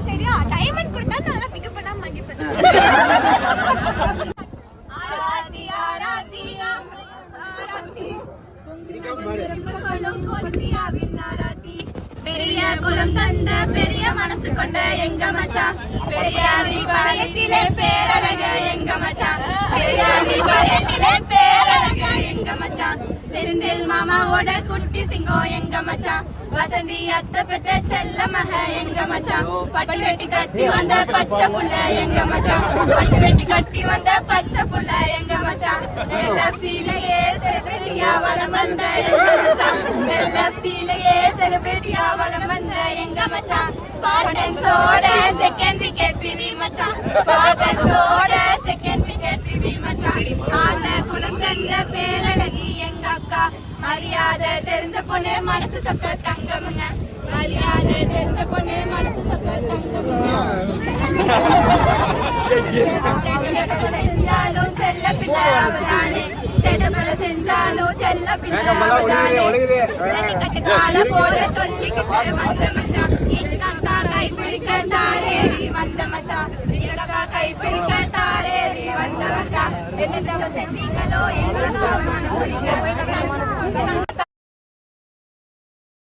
சரியா டைமண்ட் கொடுத்தா நல்லா பிக்கப் பண்ணா மகிப்பேன். பெரிய குலம் தந்த பெரிய மனசு கொண்ட எங்க மச்சான், பெரியாரி பாளையத்திலே பேரழக எங்க மச்சான், பெரியாரி பாளையத்திலே பேரழக எங்க மச்சான், செந்தில் மாமாவோட குட்டி சிங்கம் எங்க மச்சான், வசந்தி அத்த பெத்த செல்ல மக எங்க மச்சான், பட்டு வெட்டி கட்டி வந்த பச்சை புள்ள எங்க மச்சான், பட்டு வெட்டி கட்டி வந்த பச்சை புள்ள எங்க மச்சான், எல்எஃப்சிலேயே செலிபிரிட்டியா வலம் வந்த எங்க மச்சான், எல்எஃப்சிலேயே செலிபிரிட்டியா வலம் வந்த எங்க மச்சான், ஸ்பார்டன்ஸோட செகண்ட் விக்கெட் பிவி மச்சான், ஸ்பார்டன்ஸோட செகண்ட் விக்கெட் பிவி மச்சான், ஆண்ட குலம் தந்த பேரழகி எங்க அக்கா, மரியாதை தெரிஞ்ச பொண்ணு மனசு சொக்க தங்கமுங்க, மரியாதை தெரிஞ்ச பொண்ணு மனசு சொக்க தங்கமுங்க, செஞ்சாலும் செல்ல பிள்ளை அவதானே, செடபல செஞ்சாலும் செல்ல பிள்ளை அவதானே, கால போல சொல்லிக்கிட்டு வந்த மச்சான், எங்க அக்கா கை பிடிக்க தாரேறி வந்த மச்சான், எங்க அக்கா கை பிடிக்க தாரேறி வந்த மச்சான், என்ன செஞ்சீங்களோ என்ன மனம் பிடிக்க